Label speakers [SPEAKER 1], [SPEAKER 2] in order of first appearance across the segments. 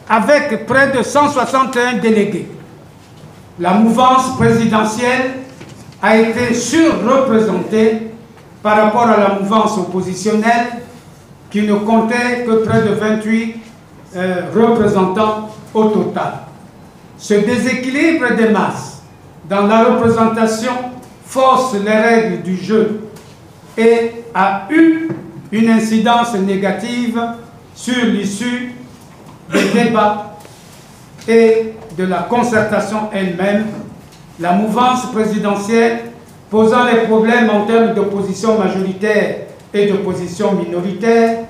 [SPEAKER 1] avec près de 161 délégués. La mouvance présidentielle a été surreprésentée par rapport à la mouvance oppositionnelle qui ne comptait que près de 28 représentants au total. Ce déséquilibre des masses dans la représentation force les règles du jeu et a eu une incidence négative sur l'issue des débats et de la concertation elle-même, la mouvance présidentielle posant les problèmes en termes de position majoritaire et de position minoritaire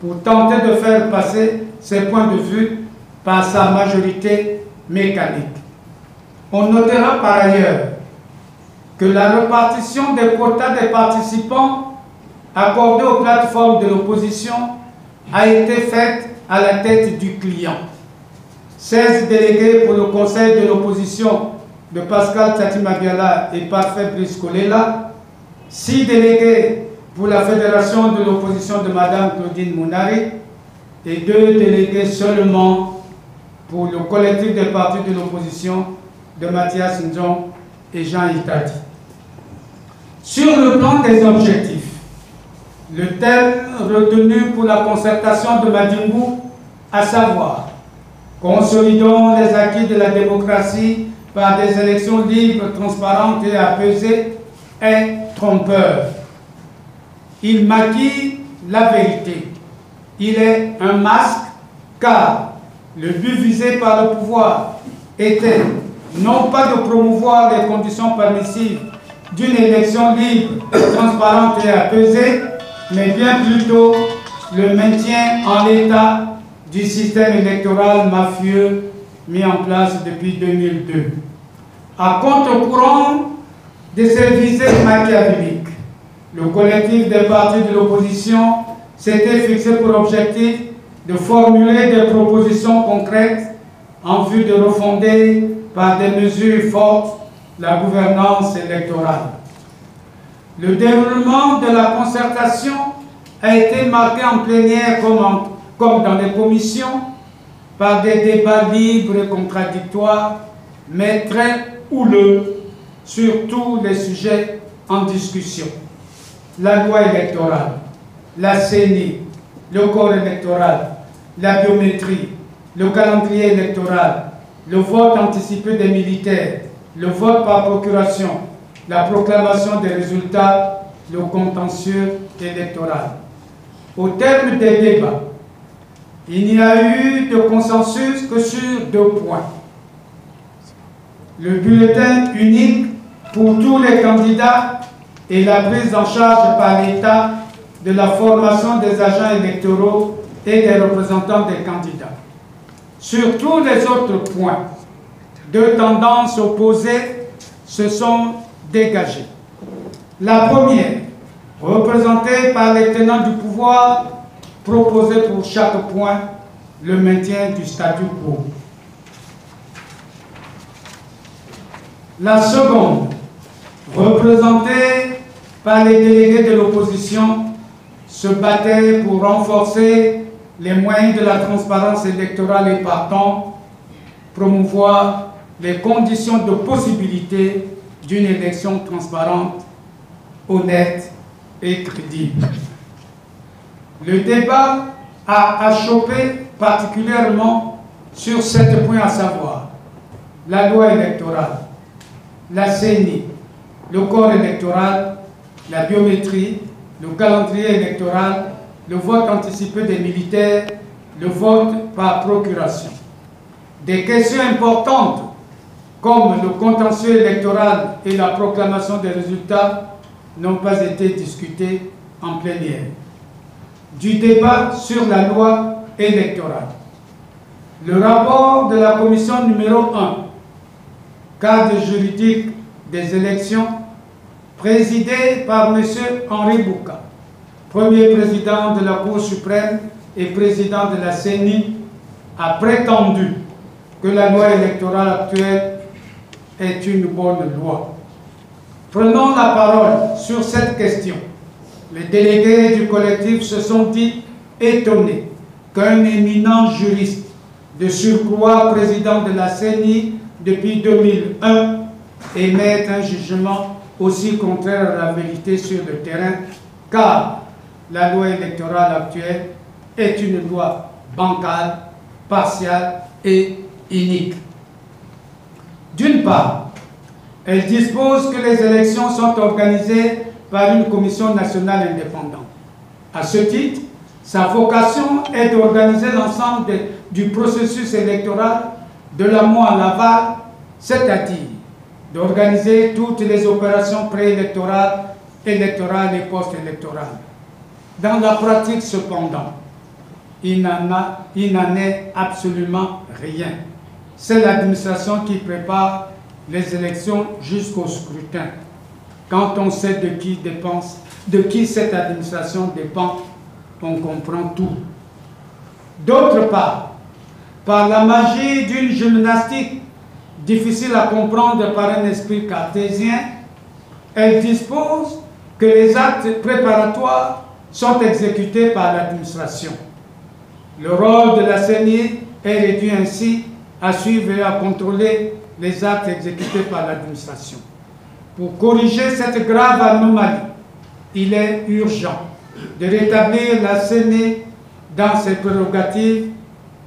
[SPEAKER 1] pour tenter de faire passer ses points de vue par sa majorité mécanique. On notera par ailleurs que la répartition des quotas des participants accordés aux plateformes de l'opposition a été faite à la tête du client. 16 délégués pour le conseil de l'opposition de Pascal Tati-Mabiala et Parfait Brice-Kolela, 6 délégués pour la fédération de l'opposition de Mme Claudine Mounari et 2 délégués seulement pour le collectif des partis de l'opposition de Mathias Nzon et Jean Itadi. Sur le plan des objectifs, le thème retenu pour la concertation de Madingou, à savoir consolidons les acquis de la démocratie par des élections libres, transparentes et apaisées, est trompeur. Il maquille la vérité. Il est un masque car le but visé par le pouvoir était non pas de promouvoir les conditions permissives d'une élection libre, transparente et apaisée, mais bien plutôt le maintien en l'état du système électoral mafieux mis en place depuis 2002. À contre-courant de ces visées machiavéliques, le collectif des partis de l'opposition s'était fixé pour objectif de formuler des propositions concrètes en vue de refonder par des mesures fortes la gouvernance électorale. Le déroulement de la concertation a été marqué en plénière comme dans les commissions par des débats libres et contradictoires, mais très houleux sur tous les sujets en discussion. La loi électorale, la CENI, le corps électoral, la biométrie, le calendrier électoral, le vote anticipé des militaires, le vote par procuration, la proclamation des résultats, le contentieux électoral. Au terme des débats, il n'y a eu de consensus que sur 2 points. Le bulletin unique pour tous les candidats et la prise en charge par l'État de la formation des agents électoraux et des représentants des candidats. Sur tous les autres points, 2 tendances opposées se sont dégagées. La première, représentée par les tenants du pouvoir, proposait pour chaque point le maintien du statu quo. La seconde, représentée par les délégués de l'opposition, se battait pour renforcer les moyens de la transparence électorale et partant promouvoir les conditions de possibilité d'une élection transparente, honnête et crédible. Le débat a achoppé particulièrement sur 7 points, à savoir la loi électorale, la CENI, le corps électoral, la biométrie, le calendrier électoral, le vote anticipé des militaires, le vote par procuration. Des questions importantes comme le contentieux électoral et la proclamation des résultats n'ont pas été discutées en plénière. Du débat sur la loi électorale. Le rapport de la commission numéro 1, cadre juridique des élections, présidé par M. Henri Bouka, premier président de la Cour suprême et président de la CENI, a prétendu que la loi électorale actuelle est une bonne loi. Prenons la parole sur cette question. Les délégués du collectif se sont dit étonnés qu'un éminent juriste de surcroît président de la CENI depuis 2001, émettent un jugement aussi contraire à la vérité sur le terrain, car la loi électorale actuelle est une loi bancale, partiale et inique. D'une part, elle dispose que les élections sont organisées par une commission nationale indépendante. À ce titre, sa vocation est d'organiser l'ensemble du processus électoral de l'amont à l'aval, c'est-à-dire d'organiser toutes les opérations préélectorales, électorales et post-électorales. Dans la pratique, cependant, il n'en est absolument rien. C'est l'administration qui prépare les élections jusqu'au scrutin. Quand on sait de qui cette administration dépend, on comprend tout. D'autre part, par la magie d'une gymnastique difficile à comprendre par un esprit cartésien, elle dispose que les actes préparatoires sont exécutés par l'administration. Le rôle de la CENI est réduit ainsi à suivre et à contrôler les actes exécutés par l'administration. Pour corriger cette grave anomalie, il est urgent de rétablir la CENI dans ses prérogatives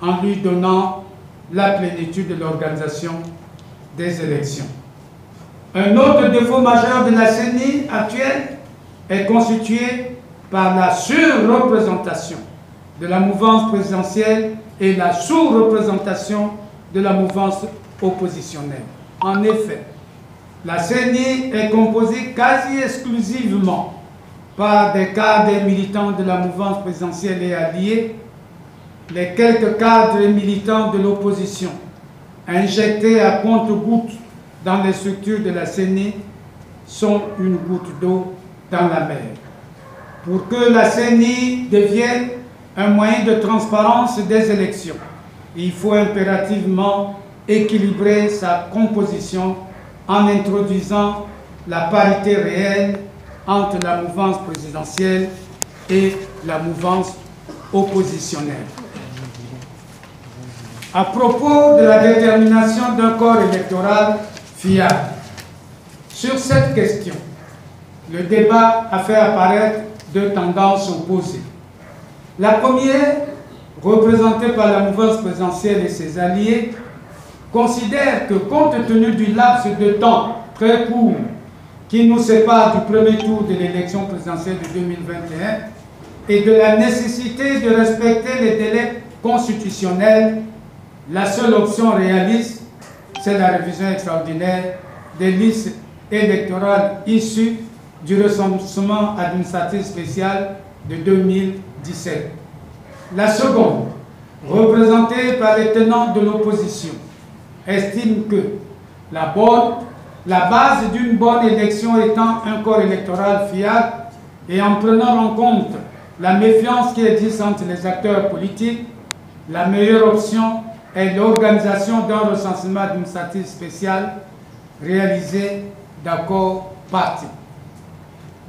[SPEAKER 1] en lui donnant la plénitude de l'organisation des élections. Un autre défaut majeur de la CENI actuelle est constitué par la surreprésentation de la mouvance présidentielle et la sous-représentation de la mouvance oppositionnelle. En effet, la CENI est composée quasi exclusivement par des cadres et militants de la mouvance présidentielle et alliés, les quelques cadres et militants de l'opposition injectés à compte-gouttes dans les structures de la CENI sont une goutte d'eau dans la mer. Pour que la CENI devienne un moyen de transparence des élections, il faut impérativement équilibrer sa composition en introduisant la parité réelle entre la mouvance présidentielle et la mouvance oppositionnelle. À propos de la détermination d'un corps électoral fiable, sur cette question, le débat a fait apparaître deux tendances opposées. La première, représentée par la mouvance présidentielle et ses alliés, considère que compte tenu du laps de temps très court qui nous sépare du premier tour de l'élection présidentielle de 2021 et de la nécessité de respecter les délais constitutionnels, la seule option réaliste, c'est la révision extraordinaire des listes électorales issues du recensement administratif spécial de 2017. La seconde, représentée par les tenants de l'opposition, estime que la base d'une bonne élection étant un corps électoral fiable et en prenant en compte la méfiance qui existe entre les acteurs politiques, la meilleure option est l'organisation d'un recensement administratif spécial réalisé d'accord parties.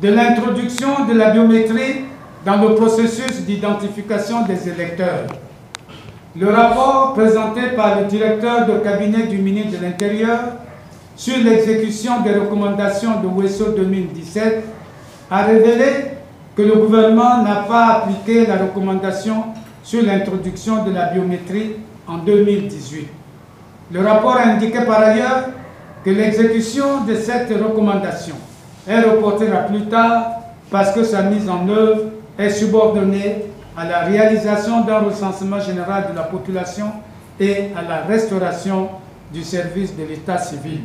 [SPEAKER 1] De l'introduction de la biométrie dans le processus d'identification des électeurs. Le rapport présenté par le directeur de cabinet du ministre de l'Intérieur sur l'exécution des recommandations de WESO 2017 a révélé que le gouvernement n'a pas appliqué la recommandation sur l'introduction de la biométrie en 2018. Le rapport indiquait par ailleurs que l'exécution de cette recommandation est reportée à plus tard parce que sa mise en œuvre est subordonnée à la réalisation d'un recensement général de la population et à la restauration du service de l'état civil.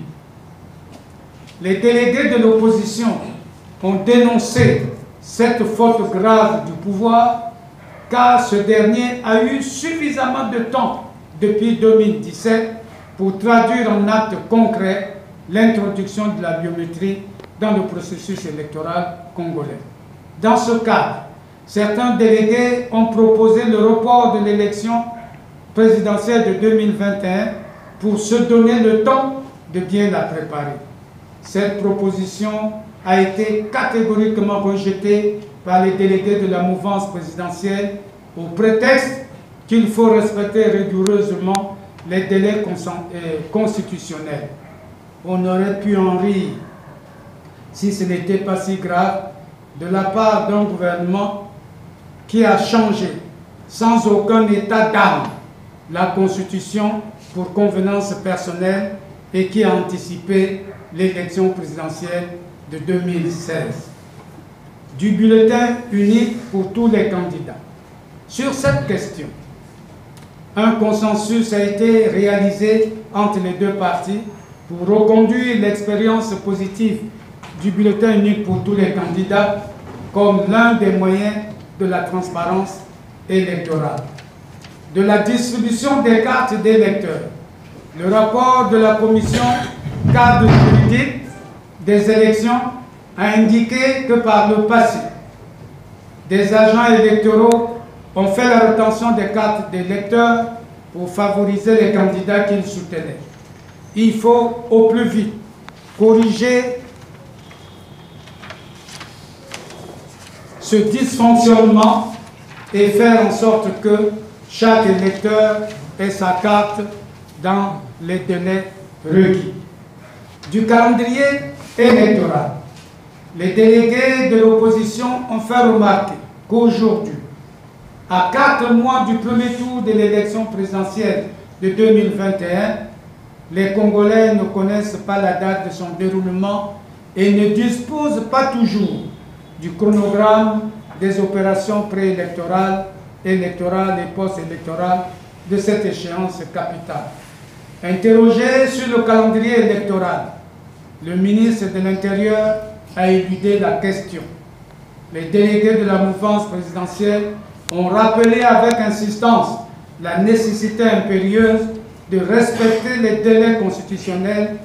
[SPEAKER 1] Les délégués de l'opposition ont dénoncé cette faute grave du pouvoir car ce dernier a eu suffisamment de temps depuis 2017 pour traduire en actes concrets l'introduction de la biométrie dans le processus électoral congolais. Dans ce cadre, certains délégués ont proposé le report de l'élection présidentielle de 2021 pour se donner le temps de bien la préparer. Cette proposition a été catégoriquement rejetée par les délégués de la mouvance présidentielle au prétexte qu'il faut respecter rigoureusement les délais constitutionnels. On aurait pu en rire si ce n'était pas si grave de la part d'un gouvernement qui a changé sans aucun état d'âme la Constitution pour convenance personnelle et qui a anticipé l'élection présidentielle de 2016. Du bulletin unique pour tous les candidats. Sur cette question, un consensus a été réalisé entre les deux partis pour reconduire l'expérience positive du bulletin unique pour tous les candidats comme l'un des moyens de la transparence électorale. De la distribution des cartes d'électeurs, le rapport de la commission cadre juridique des élections a indiqué que par le passé, des agents électoraux ont fait la rétention des cartes d'électeurs pour favoriser les candidats qu'ils soutenaient. Il faut au plus vite corriger ce dysfonctionnement et faire en sorte que chaque électeur ait sa carte dans les délais requis. Du calendrier électoral, les délégués de l'opposition ont fait remarquer qu'aujourd'hui, à 4 mois du premier tour de l'élection présidentielle de 2021, les Congolais ne connaissent pas la date de son déroulement et ne disposent pas toujours du chronogramme des opérations préélectorales, électorales et post-électorales de cette échéance capitale. Interrogé sur le calendrier électoral, le ministre de l'Intérieur a éludé la question. Les délégués de la mouvance présidentielle ont rappelé avec insistance la nécessité impérieuse de respecter les délais constitutionnels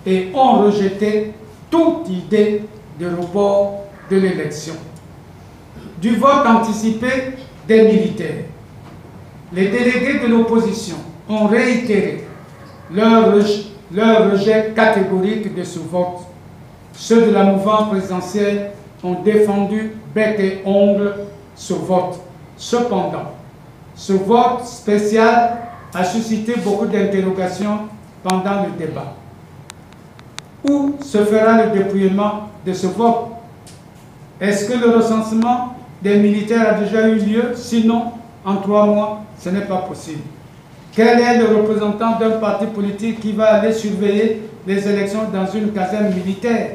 [SPEAKER 1] et ont rejeté toute idée de report de l'élection. Du vote anticipé des militaires, les délégués de l'opposition ont réitéré leur rejet catégorique de ce vote. Ceux de la mouvance présidentielle ont défendu bec et ongle ce vote. Cependant, ce vote spécial a suscité beaucoup d'interrogations pendant le débat. Où se fera le dépouillement de ce vote? Est-ce que le recensement des militaires a déjà eu lieu? Sinon, en 3 mois, ce n'est pas possible. Quel est le représentant d'un parti politique qui va aller surveiller les élections dans une caserne militaire?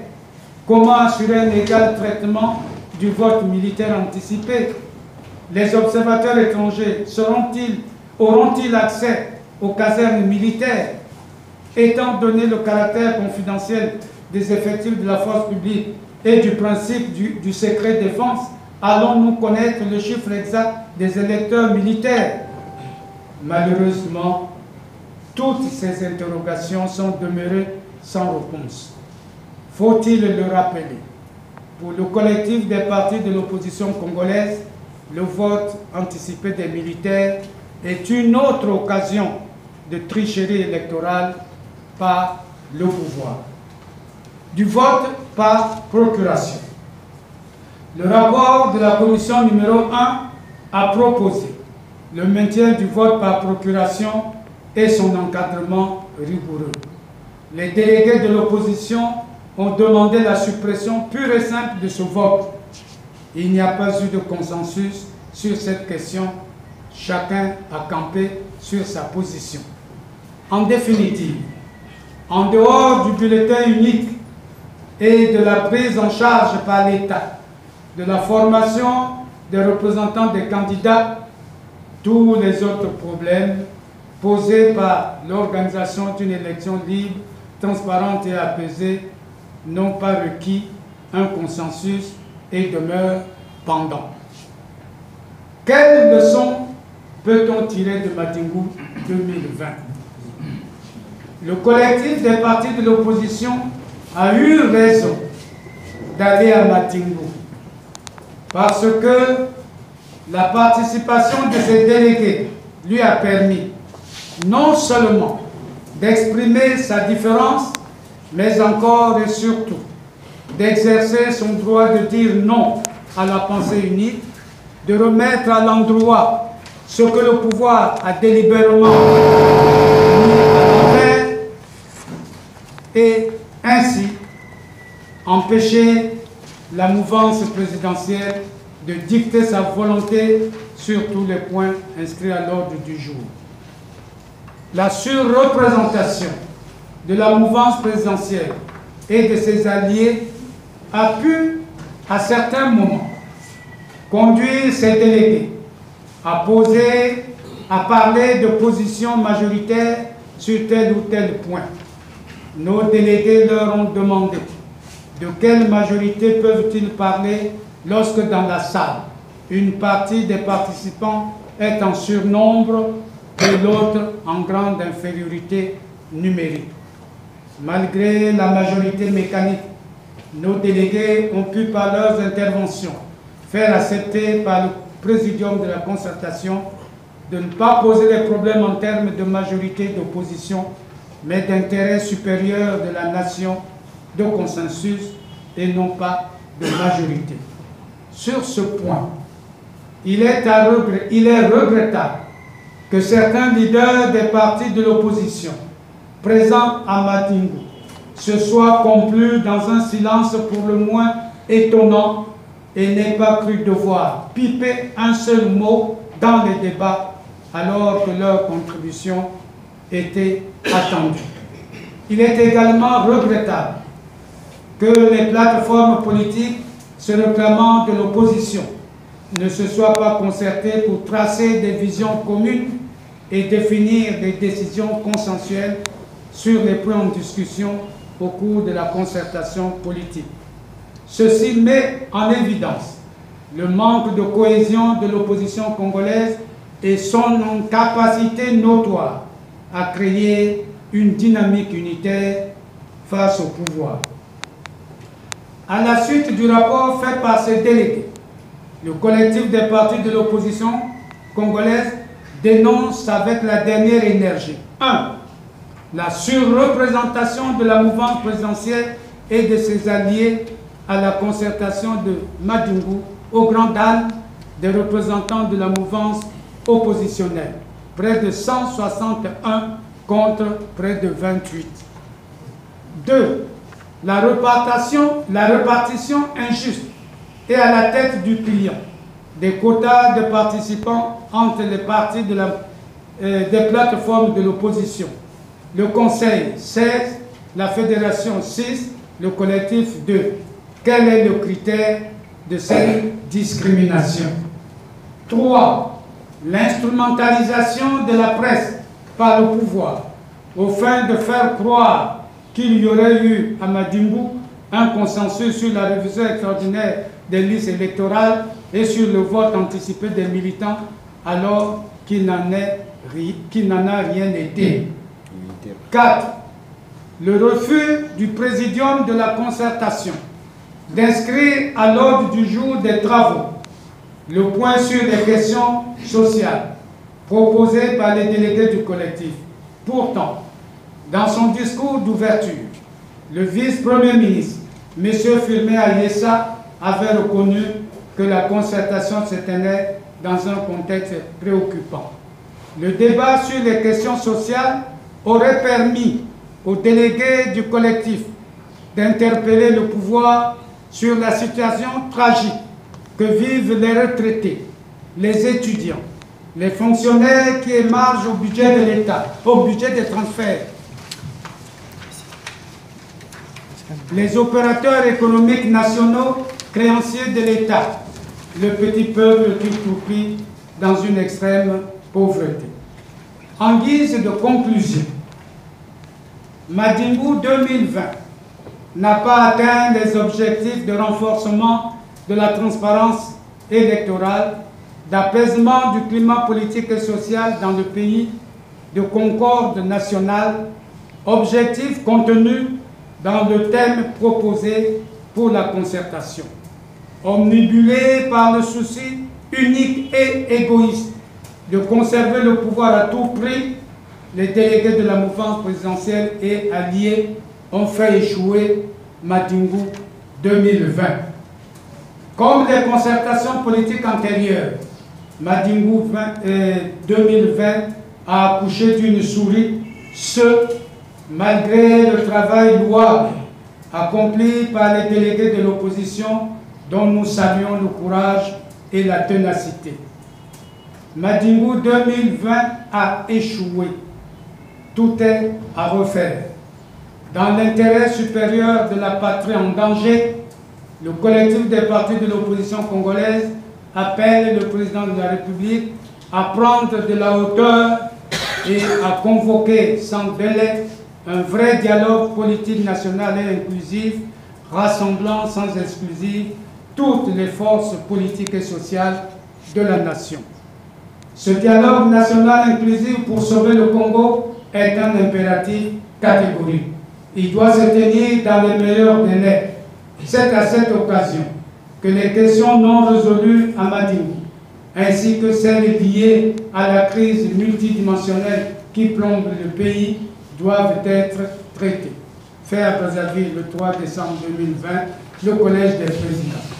[SPEAKER 1] Comment assurer un égal traitement du vote militaire anticipé? Les observateurs étrangers auront-ils accès aux casernes militaires? Étant donné le caractère confidentiel des effectifs de la force publique et du principe du secret défense, allons-nous connaître le chiffre exact des électeurs militaires? Malheureusement, toutes ces interrogations sont demeurées sans réponse. Faut-il le rappeler? Pour le collectif des partis de l'opposition congolaise, le vote anticipé des militaires est une autre occasion de tricherie électorale par le pouvoir. Du vote par procuration. Le rapport de la commission numéro 1 a proposé le maintien du vote par procuration et son encadrement rigoureux. Les délégués de l'opposition ont demandé la suppression pure et simple de ce vote. Il n'y a pas eu de consensus sur cette question. Chacun a campé sur sa position. En définitive, en dehors du bulletin unique et de la prise en charge par l'État de la formation des représentants des candidats, tous les autres problèmes posés par l'organisation d'une élection libre, transparente et apaisée n'ont pas requis un consensus et demeurent pendants. Quelles leçons peut-on tirer de Matingu 2020? Le collectif des partis de l'opposition a eu raison d'aller à Matingu parce que la participation de ses délégués lui a permis non seulement d'exprimer sa différence, mais encore et surtout d'exercer son droit de dire non à la pensée unique, de remettre à l'endroit ce que le pouvoir a délibérément mis à l'envers et ainsi empêcher la mouvance présidentielle de dicter sa volonté sur tous les points inscrits à l'ordre du jour. La surreprésentation de la mouvance présidentielle et de ses alliés a pu, à certains moments, conduire ces délégués à parler de positions majoritaires sur tel ou tel point. Nos délégués leur ont demandé de quelle majorité peuvent-ils parler lorsque dans la salle, une partie des participants est en surnombre et l'autre en grande infériorité numérique. Malgré la majorité mécanique, nos délégués ont pu par leurs interventions faire accepter par le présidium de la concertation de ne pas poser les problèmes en termes de majorité d'opposition, mais d'intérêt supérieur de la nation, de consensus et non pas de majorité. Sur ce point, il est regrettable que certains leaders des partis de l'opposition présents à Madingu se soient complus dans un silence pour le moins étonnant et n'aient pas cru devoir piper un seul mot dans les débats alors que leur contribution était attendue. Il est également regrettable que les plateformes politiques se réclamant de l'opposition ne se soient pas concertées pour tracer des visions communes et définir des décisions consensuelles sur les points en discussion au cours de la concertation politique. Ceci met en évidence le manque de cohésion de l'opposition congolaise et son incapacité notoire à créer une dynamique unitaire face au pouvoir. À la suite du rapport fait par ces délégués, le collectif des partis de l'opposition congolaise dénonce avec la dernière énergie 1. La surreprésentation de la mouvance présidentielle et de ses alliés à la concertation de Madingu au grand dam des représentants de la mouvance oppositionnelle, près de 161 contre près de 28. 2. La répartition injuste et à la tête du client des quotas de participants entre les partis des plateformes de l'opposition. Le Conseil 16, la Fédération 6, le collectif 2. Quel est le critère de cette discrimination? 3. L'instrumentalisation de la presse par le pouvoir, au fin de faire croire qu'il y aurait eu à Madingu un consensus sur la révision extraordinaire des listes électorales et sur le vote anticipé des militants, alors qu'il n'en a rien été. 4. Le refus du présidium de la concertation d'inscrire à l'ordre du jour des travaux le point sur les questions sociales proposé par les délégués du collectif. Pourtant, dans son discours d'ouverture, le vice-premier ministre, M. Firmin Ayessa, avait reconnu que la concertation se tenait dans un contexte préoccupant. Le débat sur les questions sociales aurait permis aux délégués du collectif d'interpeller le pouvoir sur la situation tragique que vivent les retraités, les étudiants, les fonctionnaires qui émargent au budget de l'État, au budget des transferts, les opérateurs économiques nationaux créanciers de l'État, le petit peuple qui croupit dans une extrême pauvreté. En guise de conclusion, Madingu 2020 n'a pas atteint les objectifs de renforcement de la transparence électorale, d'apaisement du climat politique et social dans le pays, de concorde nationale, objectifs contenus dans le thème proposé pour la concertation. Omnibulé par le souci unique et égoïste de conserver le pouvoir à tout prix, les délégués de la mouvance présidentielle et alliés ont fait échouer Madingu 2020. Comme les concertations politiques antérieures, Madingou 2020 a accouché d'une souris, ce, malgré le travail louable accompli par les délégués de l'opposition dont nous saluons le courage et la ténacité. Madingou 2020 a échoué. Tout est à refaire. Dans l'intérêt supérieur de la patrie en danger, le collectif des partis de l'opposition congolaise appelle le président de la République à prendre de la hauteur et à convoquer sans délai un vrai dialogue politique national et inclusif, rassemblant sans exclusive toutes les forces politiques et sociales de la nation. Ce dialogue national inclusif pour sauver le Congo est un impératif catégorique. Il doit se tenir dans les meilleurs délais. C'est à cette occasion que les questions non résolues à Madingou, ainsi que celles liées à la crise multidimensionnelle qui plombe le pays, doivent être traitées. Fait à Brazzaville le 3 décembre 2020, le Collège des présidents.